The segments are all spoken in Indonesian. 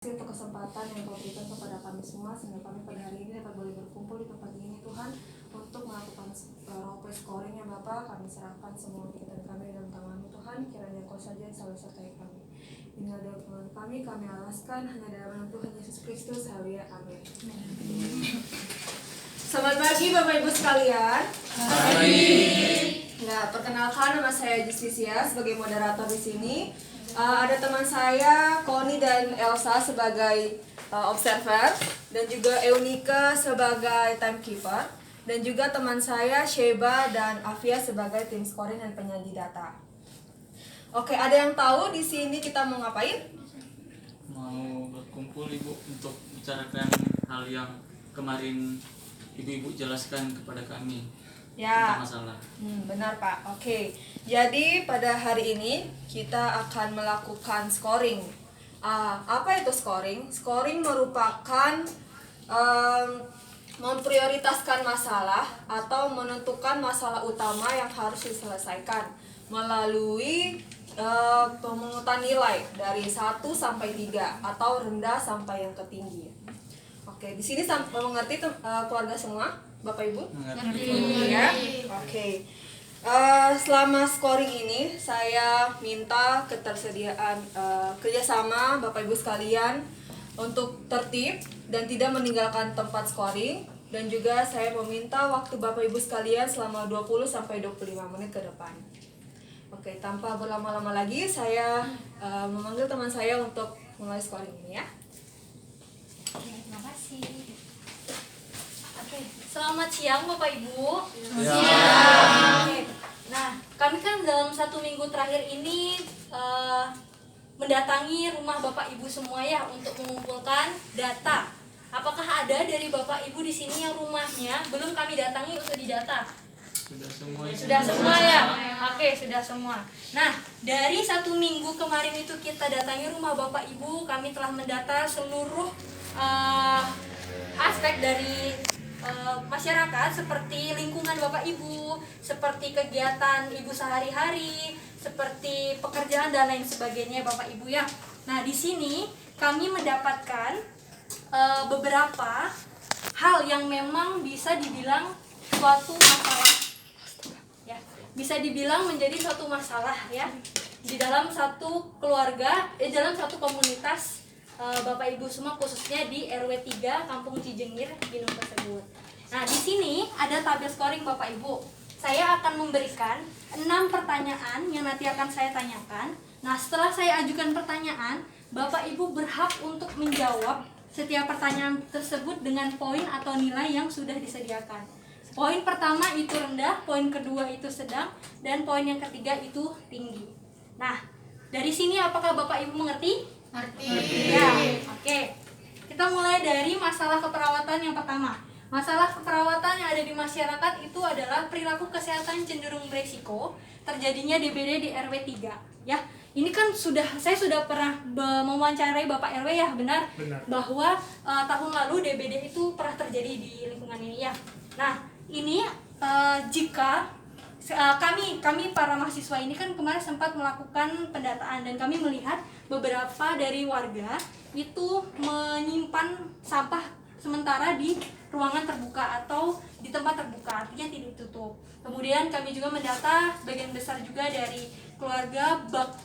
Untuk kesempatan yang Kau berikan kepada kami semua sehingga kami pada hari ini dapat boleh berkumpul di tempat ini Tuhan untuk melakukan role play scoring ya Bapak. Kami serahkan semua pikiran kami dalam tangan-Mu Tuhan, kiranya Kau saja yang selalu sertai kami. Ini adalah Tuhan kami alaskan hanya dalam nama Tuhan Yesus Kristus. Haleluya, amin. Selamat pagi Bapak Ibu sekalian. Nah, perkenalkan nama saya Justisia sebagai moderator di sini. Ada teman saya, Koni dan Elsa sebagai observer, dan juga Eunika sebagai timekeeper, dan juga teman saya, Sheba dan Afia sebagai tim scoring dan penyaji data. Oke, ada yang tahu di sini kita mau ngapain? Mau berkumpul Ibu untuk bicarakan hal yang kemarin Ibu-ibu jelaskan kepada kami. Ya, masalah. Benar Pak. Oke, jadi pada hari ini kita akan melakukan scoring. Apa itu scoring? Scoring merupakan memprioritaskan masalah atau menentukan masalah utama yang harus diselesaikan melalui pemungutan nilai dari 1 sampai 3 atau rendah sampai yang tertinggi. Oke, di sini mengerti keluarga semua? Bapak Ibu? Mengerti. Ya. Oke. Selama scoring ini saya minta ketersediaan kerjasama Bapak Ibu sekalian untuk tertib dan tidak meninggalkan tempat scoring, dan juga saya meminta waktu Bapak Ibu sekalian selama 20 sampai 25 menit ke depan. Oke, tanpa berlama-lama lagi saya memanggil teman saya untuk mulai scoring ini ya. Terima kasih. Selamat siang Bapak Ibu. Siang. Nah, kami kan dalam 1 minggu terakhir ini mendatangi rumah Bapak Ibu semua ya untuk mengumpulkan data. Apakah ada dari Bapak Ibu di sini yang rumahnya belum kami datangi untuk didata? Sudah semua. Sudah semua ya? Oke, sudah semua. Nah, dari 1 minggu kemarin itu kita datangi rumah Bapak Ibu, kami telah mendata seluruh aspek dari masyarakat, seperti lingkungan Bapak Ibu, seperti kegiatan Ibu sehari-hari, seperti pekerjaan dan lain sebagainya Bapak Ibu ya. Nah, di sini kami mendapatkan beberapa hal yang memang bisa dibilang suatu masalah ya. Bisa dibilang menjadi suatu masalah ya di dalam satu keluarga, dalam satu komunitas Bapak Ibu semua, khususnya di RW 3 Kampung Cijengir Ginung tersebut. Nah, di sini ada tabel scoring Bapak Ibu. Saya akan memberikan 6 pertanyaan yang nanti akan saya tanyakan. Nah, setelah saya ajukan pertanyaan, Bapak Ibu berhak untuk menjawab setiap pertanyaan tersebut dengan poin atau nilai yang sudah disediakan. Poin pertama itu rendah, poin kedua itu sedang, dan poin yang ketiga itu tinggi. Nah, dari sini apakah Bapak Ibu mengerti? Ngerti. Ya, oke. Kita mulai dari masalah keperawatan yang pertama. Masalah keperawatan yang ada di masyarakat itu adalah perilaku kesehatan cenderung beresiko terjadinya DBD di RW 3. Ya, ini kan saya sudah pernah mewawancarai Bapak RW ya, benar? Bahwa tahun lalu DBD itu pernah terjadi di lingkungan ini ya. Nah, ini jika kami para mahasiswa ini kan kemarin sempat melakukan pendataan, dan kami melihat beberapa dari warga itu menyimpan sampah sementara di ruangan terbuka atau di tempat terbuka, artinya tidak ditutup. Kemudian kami juga mendata sebagian besar juga dari keluarga bak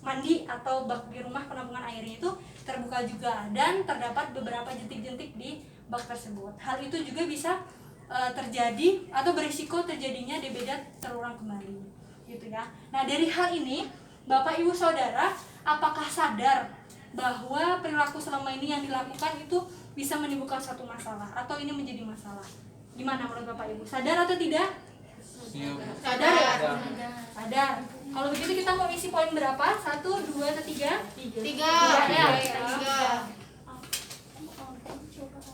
mandi atau bak di rumah penampungan airnya itu terbuka juga, dan terdapat beberapa jentik-jentik di bak tersebut. Hal itu juga bisa terjadi atau berisiko terjadinya DBD terulang kembali, gitu ya. Nah, dari hal ini Bapak Ibu Saudara, apakah sadar bahwa perilaku selama ini yang dilakukan itu bisa menimbulkan suatu masalah atau ini menjadi masalah? Gimana menurut Bapak Ibu? Sadar atau tidak? Sadar ya? Sadar. Kalau begitu kita mau isi poin berapa? 1, 2, atau 3? 3 ya.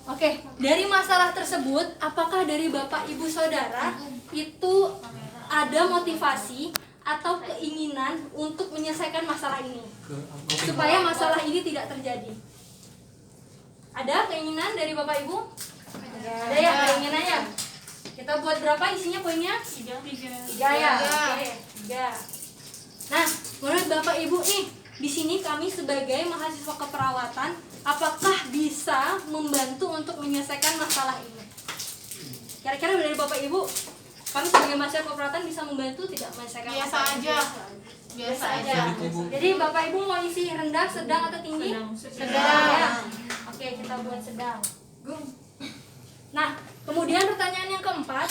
Oke, dari masalah tersebut, apakah dari Bapak Ibu Saudara itu ada motivasi atau keinginan untuk menyelesaikan masalah ini supaya masalah ini tidak terjadi? Ada keinginan dari Bapak Ibu? Ada ya keinginannya? Kita buat berapa isinya poinnya? 3 ya? Oke, 3. Nah, menurut Bapak Ibu nih, di sini kami sebagai mahasiswa keperawatan apakah bisa membantu untuk menyelesaikan masalah ini? Kira-kira dari Bapak Ibu, kami sebagai mahasiswa keperawatan bisa membantu tidak menyelesaikan Biasa masalah ini? aja. Biasa aja. Jadi Bapak Ibu mau isi rendah, sedang atau tinggi? Sedang. Ya. Oke, kita buat sedang. Nah, kemudian pertanyaan yang keempat,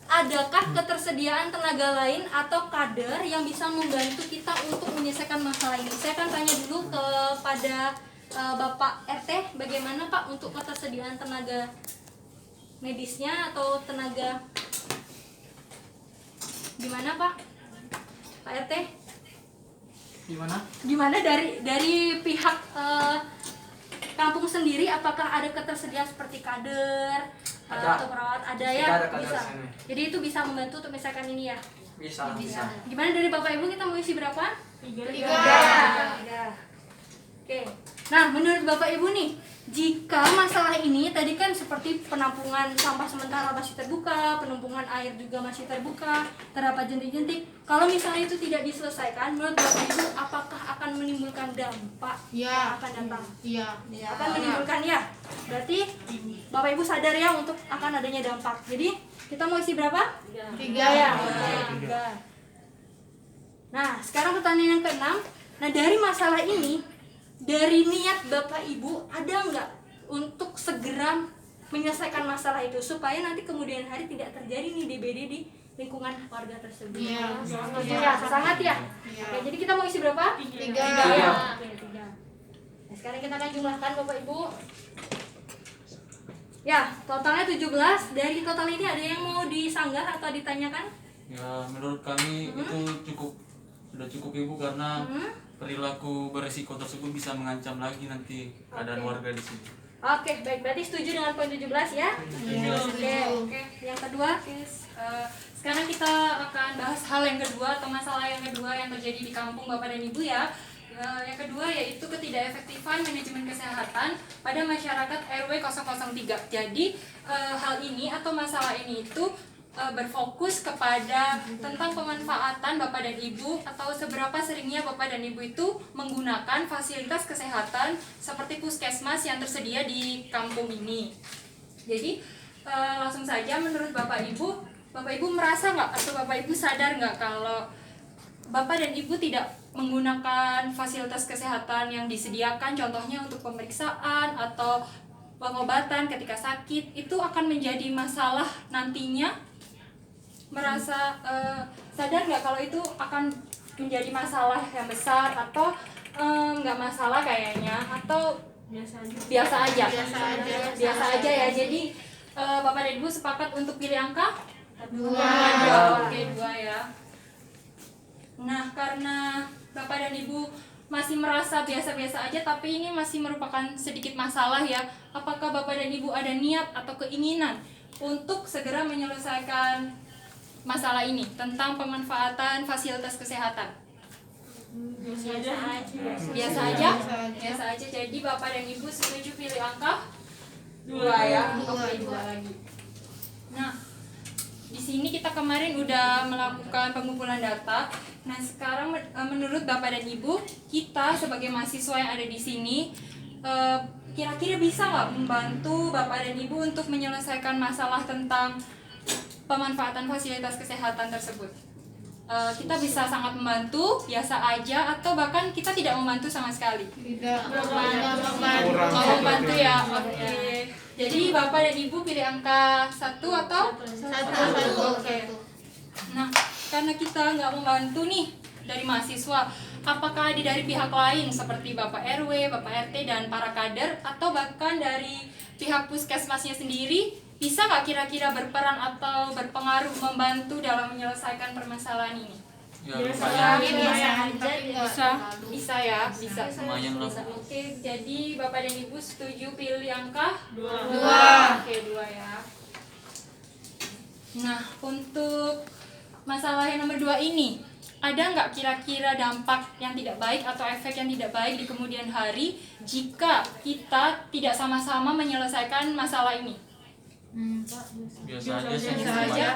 adakah ketersediaan tenaga lain atau kader yang bisa membantu kita untuk menyelesaikan masalah ini? Saya akan tanya dulu kepada Bapak RT, bagaimana Pak untuk ketersediaan tenaga medisnya atau tenaga gimana Pak? Pak RT? Gimana dari pihak kampung sendiri, apakah ada ketersediaan seperti kader atau perawat? Ada ya, ada kader bisa. sini. Jadi itu bisa membantu untuk misalkan ini ya. Bisa. Gimana dari Bapak Ibu, kita mau isi berapa? 3. Oke. Nah, menurut Bapak Ibu nih, jika masalah ini tadi kan seperti penampungan sampah sementara masih terbuka, penumpungan air juga masih terbuka, terdapat jentik-jentik. Kalau misalnya itu tidak diselesaikan, menurut Bapak Ibu apakah akan menimbulkan dampak yang akan datang? Iya. Akan menimbulkan ya. Berarti Bapak Ibu sadar ya untuk akan adanya dampak. Jadi kita mau isi berapa? 3. Ya. 3. Nah, sekarang pertanyaan yang ke-6. Nah, dari masalah ini, dari niat Bapak Ibu ada nggak untuk segera menyelesaikan masalah itu supaya nanti kemudian hari tidak terjadi nih DBD di lingkungan warga tersebut? Iya. Ya, sangat ya. Iya. Oke, jadi kita mau isi berapa? 3. Ya. Oke, 3. Nah, sekarang kita akan jumlahkan Bapak Ibu. Ya, totalnya 17. Dari total ini ada yang mau disanggah atau ditanyakan? Ya, menurut kami itu sudah cukup Ibu, karena perilaku beresiko tersebut bisa mengancam lagi nanti keadaan warga di sini. Oke, baik. Berarti setuju dengan poin 17 ya? Oke. Yang kedua? Sekarang kita akan bahas hal yang kedua atau masalah yang kedua yang terjadi di kampung Bapak dan Ibu ya. Yang kedua yaitu ketidakefektifan manajemen kesehatan pada masyarakat RW 003. Jadi hal ini atau masalah ini itu berfokus kepada tentang pemanfaatan Bapak dan Ibu atau seberapa seringnya Bapak dan Ibu itu menggunakan fasilitas kesehatan seperti puskesmas yang tersedia di kampung ini. Jadi langsung saja, menurut Bapak Ibu merasa nggak atau Bapak Ibu sadar nggak kalau Bapak dan Ibu tidak menggunakan fasilitas kesehatan yang disediakan, contohnya untuk pemeriksaan atau pengobatan ketika sakit, itu akan menjadi masalah nantinya? Merasa sadar nggak kalau itu akan menjadi masalah yang besar atau nggak masalah kayaknya, atau biasa aja ya? Jadi Bapak dan Ibu sepakat untuk pilih angka 2. Oke, 2 ya. Nah, karena Bapak dan Ibu masih merasa biasa-biasa aja, tapi ini masih merupakan sedikit masalah ya, apakah Bapak dan Ibu ada niat atau keinginan untuk segera menyelesaikan masalah ini tentang pemanfaatan fasilitas kesehatan? Biasa aja. Jadi Bapak dan Ibu setuju pilih angka 2 ya. Oke, 2 lagi. Nah, di sini kita kemarin udah melakukan pengumpulan data. Nah, sekarang menurut Bapak dan Ibu, kita sebagai mahasiswa yang ada di sini kira-kira bisa nggak membantu Bapak dan Ibu untuk menyelesaikan masalah tentang pemanfaatan fasilitas kesehatan tersebut? Kita bisa sangat membantu, biasa aja, atau bahkan kita tidak membantu sama sekali? Tidak. Mau membantu ya? Oke. Jadi Bapak dan Ibu pilih angka 1 atau? 1. Oke. Nah, karena kita nggak membantu nih dari mahasiswa, apakah ada dari pihak lain seperti Bapak RW, Bapak RT, dan para kader, atau bahkan dari pihak puskesmasnya sendiri, bisa nggak kira-kira berperan atau berpengaruh membantu dalam menyelesaikan permasalahan ini? Ya, Biasa ya, bisa. lumayan lah. Oke, jadi Bapak dan Ibu setuju pilih angka 2. Oke, 2 ya. Nah, untuk masalah yang nomor 2 ini, ada nggak kira-kira dampak yang tidak baik atau efek yang tidak baik di kemudian hari jika kita tidak sama-sama menyelesaikan masalah ini? Biasa aja sih. Biasa aja.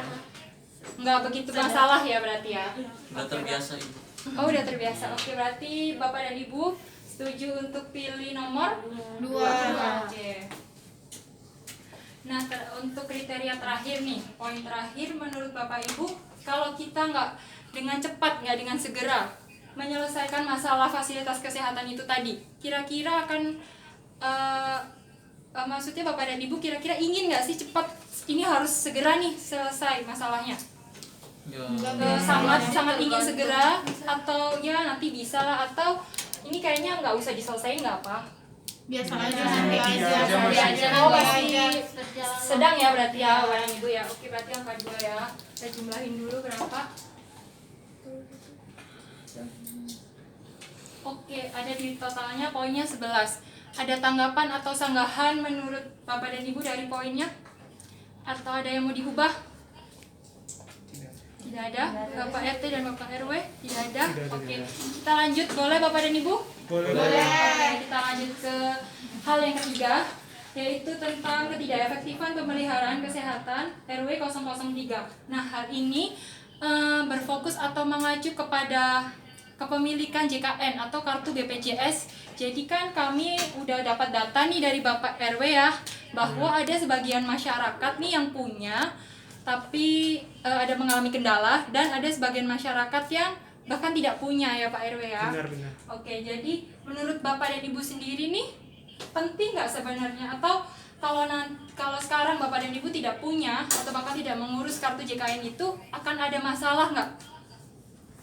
Nggak begitu masalah ya berarti ya? Sudah terbiasa Ibu. Oh, udah terbiasa. Oke, berarti Bapak dan Ibu setuju untuk pilih nomor 2. Oke. Nah, untuk kriteria terakhir nih, poin terakhir menurut Bapak Ibu, kalau kita nggak dengan cepat, nggak dengan segera menyelesaikan masalah fasilitas kesehatan itu tadi, kira-kira akan maksudnya Bapak dan Ibu kira-kira ingin nggak sih cepat ini harus segera nih selesai masalahnya? Ya, Sangat ingin segera, atau ya nanti bisa lah, atau ini kayaknya nggak usah diselesain nggak apa? Biasa aja, nanti aja. Oh, masih sedang ya berarti ya Bapak dan Ibu ya. Oke, berarti angka 2 ya. Kita jumlahin dulu berapa. Oke, ada di totalnya poinnya 11. Ada tanggapan atau sanggahan menurut Bapak dan Ibu dari poinnya? Atau ada yang mau diubah? Tidak ada. Bapak RT dan Bapak RW? Tidak ada. Oke, kita lanjut. Boleh Bapak dan Ibu? Boleh. Oke, kita lanjut ke hal yang ketiga, yaitu tentang ketidakefektifan pemeliharaan kesehatan RW 003. Nah, hal ini berfokus atau mengacu kepada kepemilikan JKN atau kartu BPJS. Jadi kan kami udah dapat data nih dari Bapak RW ya, bahwa ada sebagian masyarakat nih yang punya, tapi ada mengalami kendala, dan ada sebagian masyarakat yang bahkan tidak punya ya Pak RW ya. Benar. Oke, jadi menurut Bapak dan Ibu sendiri nih, penting nggak sebenarnya, atau kalau sekarang Bapak dan Ibu tidak punya atau Bapak tidak mengurus kartu JKN itu, akan ada masalah nggak?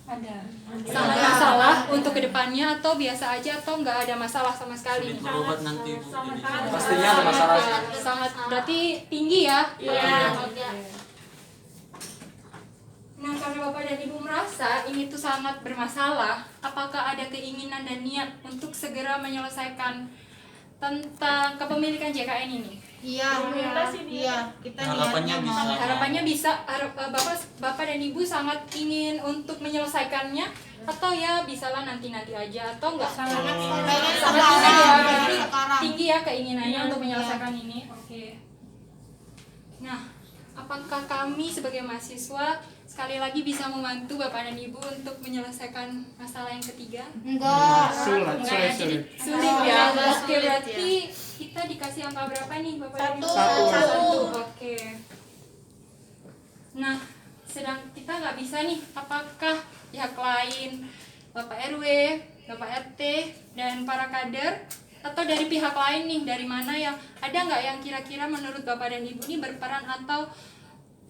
Ada. Sangat masalah untuk kedepannya, atau biasa aja, atau nggak ada masalah sama sekali? sulit berobat nanti Bu. Jadi, Pastinya ada masalah. Sangat berarti tinggi ya? Iya. Nah, karena Bapak dan Ibu merasa ini tuh sangat bermasalah, apakah ada keinginan dan niat untuk segera menyelesaikan tentang kepemilikan JKN ini? Iya. Kita Harapannya niatnya bisa. mau. Harapannya bisa, Bapak dan Ibu sangat ingin untuk menyelesaikannya, atau ya bisalah nanti-nanti aja, atau enggak? Pengen Sangat sekarang. tinggi ya, Pengen berarti sekarang. tinggi ya keinginannya untuk menyelesaikan ini. Oke. Nah, apakah kami sebagai mahasiswa sekali lagi bisa membantu Bapak dan Ibu untuk menyelesaikan masalah yang ketiga? Enggak. Enggak ya, jadi sulit ya. Oke, berarti kita dikasih angka berapa nih Bapak dan Ibu? Satu. Oke. Nah, sedang kita nggak bisa nih, apakah pihak lain, Bapak RW, Bapak RT, dan para kader, atau dari pihak lain nih, dari mana yang ada nggak yang kira-kira menurut Bapak dan Ibu ini berperan atau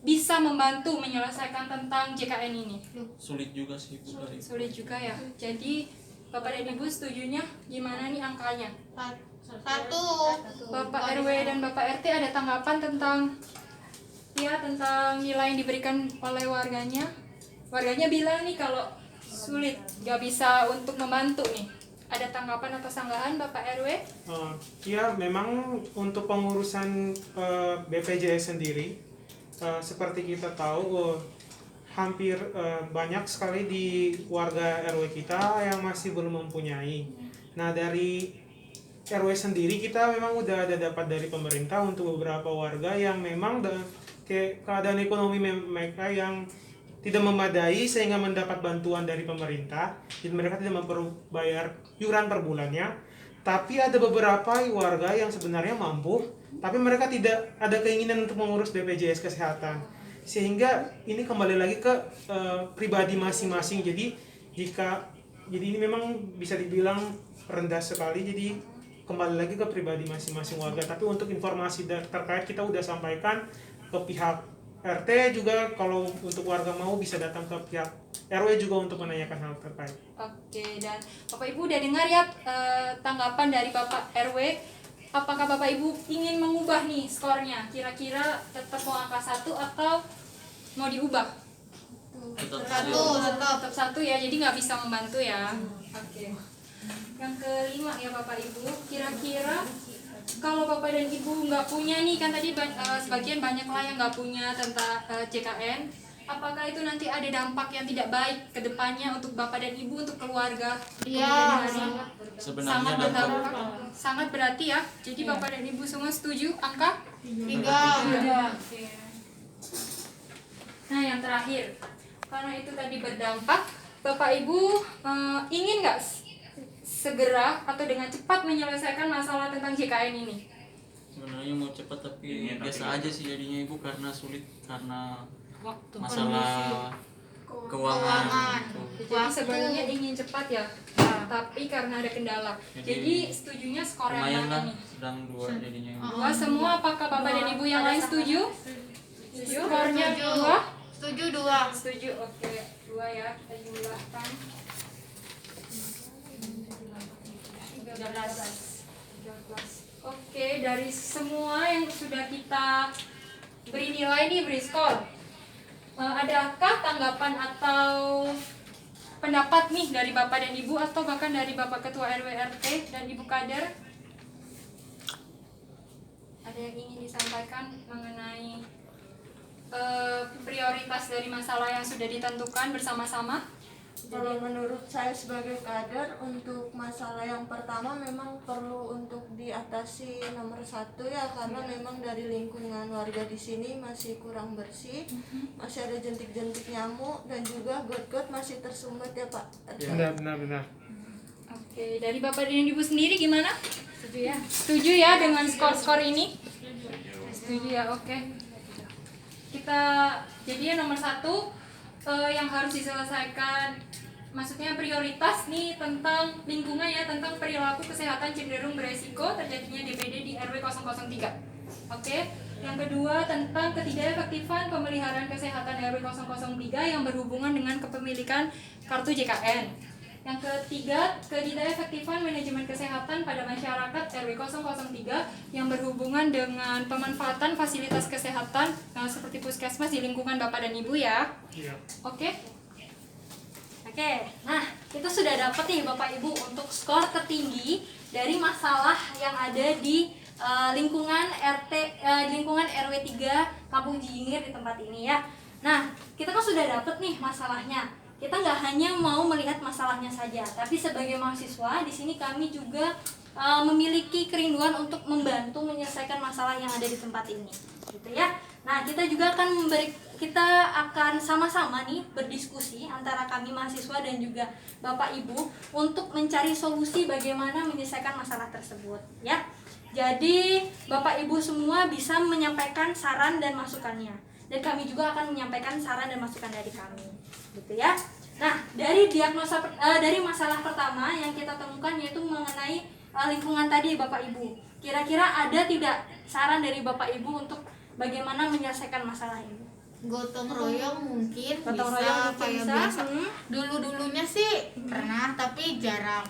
bisa membantu menyelesaikan tentang JKN ini? sulit juga sih Bu dari. Sulit juga ya. Jadi Bapak dan Ibu setujunya gimana nih angkanya? Satu. Bapak RW dan Bapak RT ada tanggapan tentang nilai yang diberikan oleh warganya? Warganya bilang nih kalau sulit, gak bisa untuk membantu nih. Ada tanggapan atau sanggahan Bapak RW? Ya, memang untuk pengurusan BPJS sendiri, seperti kita tahu, hampir banyak sekali di warga RW kita yang masih belum mempunyai. Nah, dari RW sendiri kita memang udah ada dapat dari pemerintah untuk beberapa warga yang memang keadaan ekonomi mereka yang tidak memadai sehingga mendapat bantuan dari pemerintah, jadi mereka tidak memperlu bayar iuran per bulannya. Tapi ada beberapa warga yang sebenarnya mampu, tapi mereka tidak ada keinginan untuk mengurus BPJS kesehatan, sehingga ini kembali lagi ke pribadi masing-masing. Jadi ini memang bisa dibilang rendah sekali, jadi kembali lagi ke pribadi masing-masing warga. Tapi untuk informasi terkait kita udah sampaikan ke pihak RT juga, kalau untuk warga mau bisa datang ke pihak RW juga untuk menanyakan hal terkait. Oke, dan Bapak Ibu udah dengar ya tanggapan dari Bapak RW. Apakah Bapak Ibu ingin mengubah nih skornya? Kira-kira tetap mau angka 1 atau mau diubah? Tetap 1 ya, jadi nggak bisa membantu ya. Oke. Yang kelima ya Bapak Ibu, kira-kira kalau Bapak dan Ibu nggak punya nih, kan tadi sebagian banyak lah yang nggak punya tentang JKN, apakah itu nanti ada dampak yang tidak baik ke depannya untuk Bapak dan Ibu, untuk keluarga? Iya. Sebenarnya Sangat dampak berdampak, sangat berarti ya. Jadi Bapak dan Ibu semua setuju angka? 3. Oke. Nah, yang terakhir, karena itu tadi berdampak, Bapak Ibu ingin nggak segera atau dengan cepat menyelesaikan masalah tentang JKN ini? Sebenarnya mau cepat tapi biasa aja sih jadinya Ibu, karena sulit karena Waktu. masalah keuangan gitu. Jadi sebenarnya ingin cepat ya, tapi karena ada kendala. Jadi setujunya skor yang Lumayan mana lah, nih? sedang 2 jadinya Ibu. Dua semua, apakah Bapak dan Ibu yang lain setuju? Skornya Setuju. 2? Setuju 2. Setuju, oke. 2 ya, kita jumlahkan. 13. Oke, dari semua yang sudah kita beri nilai nih, beri skor. Adakah tanggapan atau pendapat nih dari Bapak dan Ibu atau bahkan dari Bapak Ketua RW RT dan Ibu Kader? Ada yang ingin disampaikan mengenai prioritas dari masalah yang sudah ditentukan bersama-sama? Kalau menurut saya sebagai kader, untuk masalah yang pertama memang perlu untuk diatasi nomor 1 ya, karena memang dari lingkungan warga di sini masih kurang bersih, masih ada jentik-jentik nyamuk dan juga got-got masih tersumbat ya Pak. Benar. Oke, dari Bapak dan Ibu sendiri gimana? Setuju ya? Setuju ya dengan skor-skor ini? Setuju ya, oke. Kita jadi nomor 1 yang harus diselesaikan, maksudnya prioritas nih tentang lingkungan ya, tentang perilaku kesehatan cenderung beresiko terjadinya DPD di RW 003. Oke. Yang kedua tentang ketidakefektifan pemeliharaan kesehatan RW 003 yang berhubungan dengan kepemilikan kartu JKN. Yang ketiga, ketidakefektifan manajemen kesehatan pada masyarakat RW 003 yang berhubungan dengan pemanfaatan fasilitas kesehatan seperti puskesmas di lingkungan Bapak dan Ibu ya. Iya. Oke. Oke, nah kita sudah dapat nih Bapak Ibu untuk skor tertinggi dari masalah yang ada di lingkungan lingkungan RW 3 Kampung Jingir di tempat ini ya. Nah, kita kan sudah dapat nih masalahnya. Kita nggak hanya mau melihat masalahnya saja, tapi sebagai mahasiswa di sini kami juga memiliki kerinduan untuk membantu menyelesaikan masalah yang ada di tempat ini, gitu ya. Nah, kita akan sama-sama nih berdiskusi antara kami mahasiswa dan juga Bapak Ibu untuk mencari solusi bagaimana menyelesaikan masalah tersebut, ya. Jadi Bapak Ibu semua bisa menyampaikan saran dan masukannya, dan kami juga akan menyampaikan saran dan masukan dari kami, gitu ya. Nah, dari dari masalah pertama yang kita temukan yaitu mengenai lingkungan tadi Bapak Ibu. Kira-kira ada tidak saran dari Bapak Ibu untuk bagaimana menyelesaikan masalah ini? Gotong royong mungkin Gotong bisa royong mungkin kayak bisa. biasa. Dulu-dulunya sih pernah tapi jarang.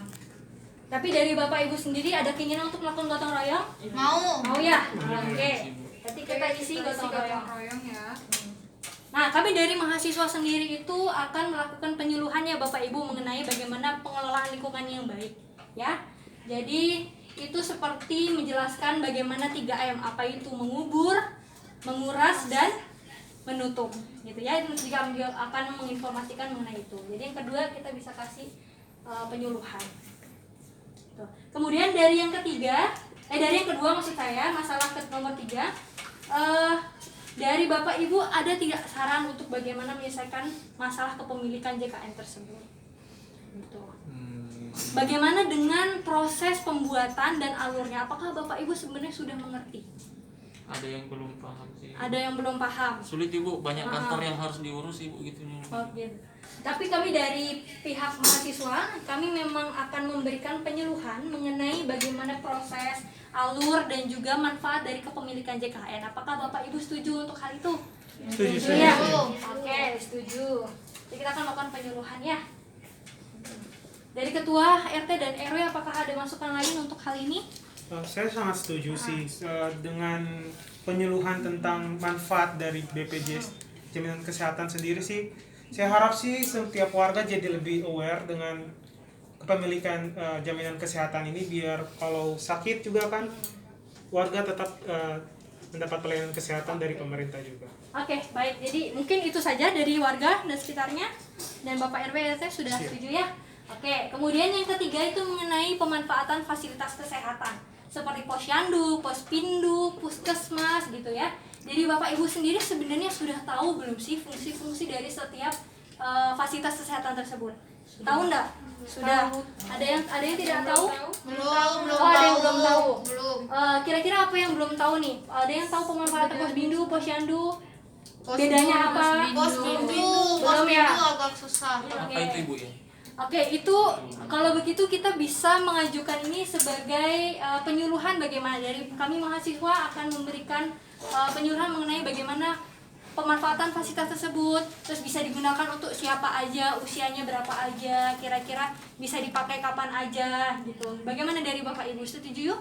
Tapi dari Bapak Ibu sendiri ada keinginan untuk melakukan gotong royong? Mau. Mau ya? Oke. Berarti kita isi gotong royong. ya. Nah, kami dari mahasiswa sendiri itu akan melakukan penyuluhan ya Bapak Ibu mengenai bagaimana pengelolaan lingkungan yang baik, ya. Jadi itu seperti menjelaskan bagaimana 3M, apa itu mengubur, menguras dan menutup, gitu ya. Itu juga akan menginformasikan mengenai itu. Jadi yang kedua kita bisa kasih penyuluhan. Tuh. Kemudian dari yang kedua maksud saya, masalah nomor 3, dari Bapak Ibu ada tidak saran untuk bagaimana menyelesaikan masalah kepemilikan JKN tersebut? Gitu. Bagaimana dengan proses pembuatan dan alurnya? Apakah Bapak Ibu sebenarnya sudah mengerti? Ada yang belum paham sih. Ada yang belum paham. Sulit Ibu, banyak kantor yang harus diurus Ibu gitu. Oke. Tapi kami dari pihak mahasiswa, kami memang akan memberikan penyuluhan mengenai bagaimana proses, alur, dan juga manfaat dari kepemilikan JKN. Apakah Bapak Ibu setuju untuk hal itu? Setuju. Ya? Oke, setuju. Jadi kita akan melakukan penyuluhan ya. Dari Ketua RT dan RW, apakah ada masukan lain untuk hal ini? Saya sangat setuju sih dengan penyuluhan tentang manfaat dari BPJS jaminan kesehatan sendiri sih. Saya harap sih setiap warga jadi lebih aware dengan kepemilikan jaminan kesehatan ini, biar kalau sakit juga kan warga tetap mendapat pelayanan kesehatan dari pemerintah juga. Oke, baik. Jadi mungkin itu saja dari warga dan sekitarnya, dan Bapak RW RT sudah setuju ya. Oke, kemudian yang ketiga itu mengenai pemanfaatan fasilitas kesehatan seperti posyandu, pospindu, puskesmas gitu ya. Jadi Bapak Ibu sendiri sebenarnya sudah tahu belum sih fungsi-fungsi dari setiap fasilitas kesehatan tersebut? Tahu enggak? Sudah. Ada yang tidak tahu? Belum Oh, ada yang belum tahu. Belum. Kira-kira apa yang belum tahu nih? Ada yang tahu pemanfaatan posbindu, posyandu? Pos Bedanya apa? Posbindu Belum ya? agak susah. Apa itu Ibu ya? Oke, itu kalau begitu kita bisa mengajukan ini sebagai penyuluhan bagaimana dari kami mahasiswa akan memberikan penyuluhan mengenai bagaimana pemanfaatan fasilitas tersebut, terus bisa digunakan untuk siapa aja, usianya berapa aja, kira-kira bisa dipakai kapan aja gitu. Bagaimana dari Bapak Ibu, setuju?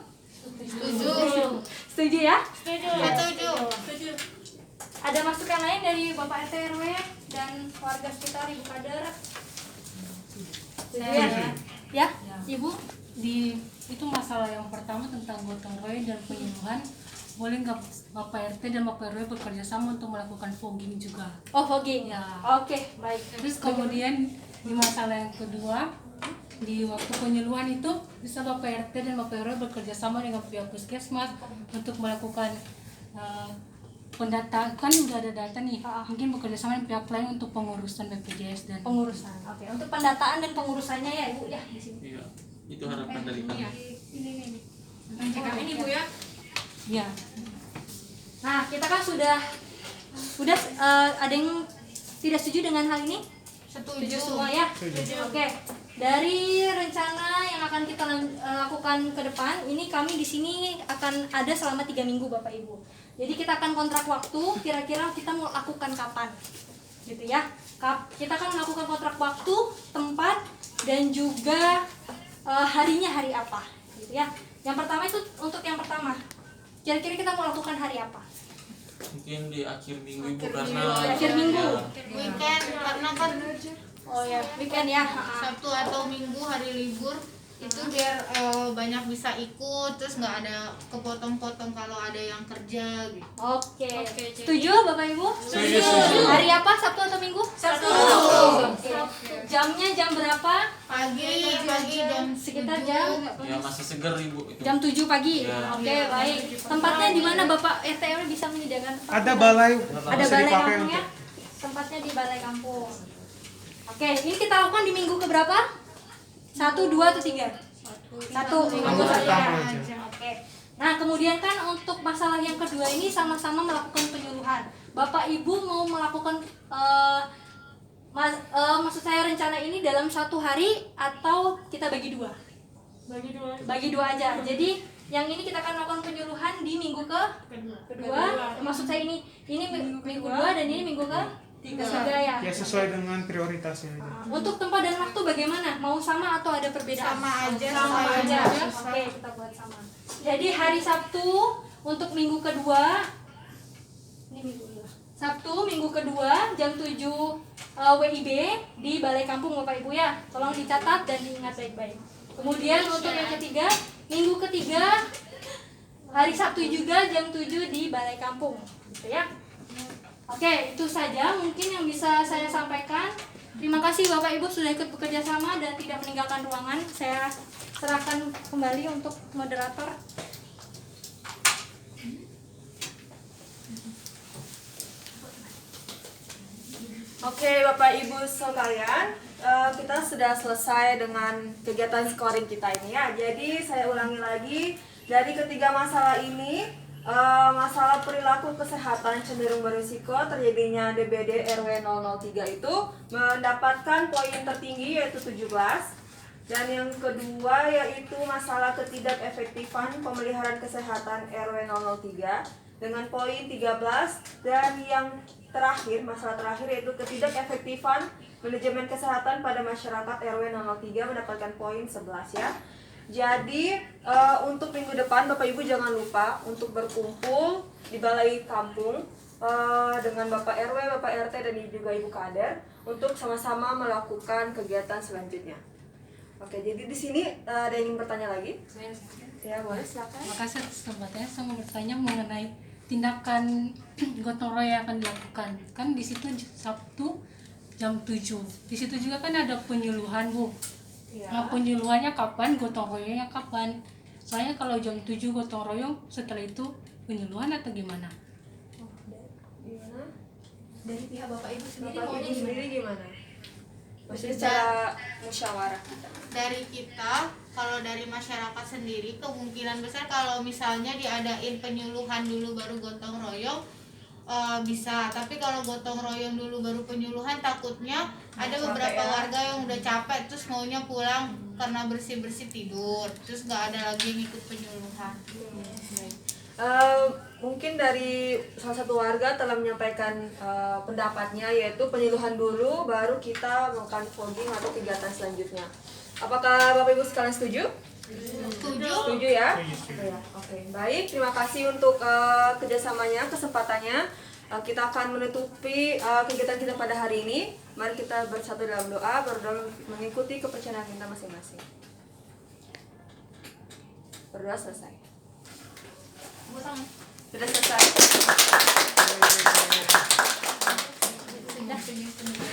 Setuju. Setuju ya? Setuju. Ada masukan lain dari Bapak RT RW dan warga sekitar Ibu Kader? Setuju ya? Ya, Ibu? Itu masalah yang pertama tentang gotong royong dan penyuluhan. Boleh nggak Bapak RT dan Bapak RW bekerja sama untuk melakukan fogging juga? Oh, fogging. Ya. Oke, baik. Terus kemudian di masalah yang kedua, di waktu penyuluhan itu bisa Bapak RT dan Bapak RW bekerja sama dengan pihak puskesmas untuk melakukan pendataan. Kan udah ada data nih, mungkin bekerja sama dengan pihak lain untuk pengurusan BPJS dan Pengurusan. Oke, untuk pendataan dan pengurusannya ya, Ibu ya di sini. Iya, itu harapan dari kami. Ini Bu ya. ya. Nah, kita kan sudah ada yang tidak setuju dengan hal ini? Setuju semua ya? Oke. Dari rencana yang akan kita lakukan ke depan, ini kami di sini akan ada selama 3 minggu Bapak Ibu. Jadi kita akan kontrak waktu, kira-kira kita mau lakukan kapan, gitu ya. Kita akan melakukan kontrak waktu, tempat, dan juga harinya hari apa, gitu ya. Yang pertama itu untuk yang pertama. Kira-kira kita mau lakukan hari apa? Mungkin di akhir minggu Ibu karena Akhir minggu. Weekend karena kan Oh ya, weekend ya. Sabtu atau Minggu hari libur itu biar banyak bisa ikut, terus nggak ada kepotong-potong kalau ada yang kerja gitu. Oke. Oke, Setuju Bapak Ibu? Setuju. Hari apa? Sabtu atau Minggu? Sabtu. Oke. Jamnya jam berapa? Pagi jam Sekitar 7. jam ya masih segar Ibu itu. jam 7 pagi. Ya. Oke, baik. Tempatnya di mana Bapak RT RW bisa menyediakan tempat? Ada balai Ada bisa balai dipakai kampung ya? untuk Tempatnya di balai kampung. Oke, ini kita lakukan di minggu keberapa? 1, 2, atau 3? 1, minggu pertama saja. aja. Oke. Nah, kemudian kan untuk masalah yang kedua ini sama-sama melakukan penyuluhan. Bapak Ibu mau melakukan maksud saya rencana ini dalam 1 hari atau kita bagi 2? Bagi 2 aja. Jadi yang ini kita akan melakukan penyuluhan di minggu kedua. Maksud saya ini minggu kedua dan ini minggu ketiga ya. ya sesuai dengan prioritasnya aja. Untuk tempat dan waktu bagaimana? Mau sama atau ada perbedaan? Sama aja, Sama sama aja. aja. Oke, kita buat sama. Jadi hari Sabtu untuk minggu kedua. Ini minggu kedua. Sabtu minggu kedua jam 7 WIB di Balai Kampung Bapak Ibu ya. Tolong dicatat dan diingat baik-baik. Kemudian untuk yang ketiga, minggu ketiga hari Sabtu juga jam 7 di Balai Kampung. Gitu ya. Oke, itu saja mungkin yang bisa saya sampaikan. Terima kasih Bapak Ibu sudah ikut bekerja sama dan tidak meninggalkan ruangan. Saya serahkan kembali untuk moderator. Oke, Bapak Ibu sekalian, kita sudah selesai dengan kegiatan scoring kita ini ya. Jadi saya ulangi lagi, dari ketiga masalah ini, masalah perilaku kesehatan cenderung berisiko terjadinya DBD RW 003 itu mendapatkan poin tertinggi yaitu 17. Dan yang kedua yaitu masalah ketidakefektifan pemeliharaan kesehatan RW 003 dengan poin 13. Dan yang terakhir, masalah terakhir yaitu ketidakefektifan manajemen kesehatan pada masyarakat RW 003 mendapatkan poin 11 ya. Jadi untuk minggu depan Bapak Ibu jangan lupa untuk berkumpul di Balai Kampung dengan Bapak RW, Bapak RT dan juga Ibu Kader untuk sama-sama melakukan kegiatan selanjutnya. Oke, jadi di sini ada yang ingin bertanya lagi? Ya, boleh silakan. Makasih atas kesempatannya. Saya mau bertanya mengenai tindakan gotong royong yang akan dilakukan. Kan di situ Sabtu jam 7. Di situ juga kan ada penyuluhan, Bu. Ya. Nah, penyuluhannya kapan, gotong royongnya kapan? Soalnya kalau jam 7 gotong royong, setelah itu penyuluhan atau gimana? Gimana? Dari pihak Bapak Ibu sendiri Bapak maunya Ibu gimana? sendiri gimana? Maksudnya secara musyawarah kita. Dari kita, kalau dari masyarakat sendiri kemungkinan besar kalau misalnya diadain penyuluhan dulu baru gotong royong bisa, tapi kalau gotong royong dulu baru penyuluhan takutnya ada beberapa warga yang udah capek terus maunya pulang karena bersih-bersih tidur, terus nggak ada lagi yang ikut penyuluhan. Mungkin dari salah satu warga telah menyampaikan pendapatnya, yaitu penyuluhan dulu baru kita melakukan fogging atau kegiatan selanjutnya. Apakah Bapak Ibu sekalian setuju? Setuju ya? Oke, baik. Terima kasih untuk kerjasamanya, kesempatannya. Kita akan menutupi kegiatan kita pada hari ini. Mari kita bersatu dalam doa, berdoa mengikuti kepercayaan kita masing-masing. Berdoa selesai. Sudah selesai. Sudah.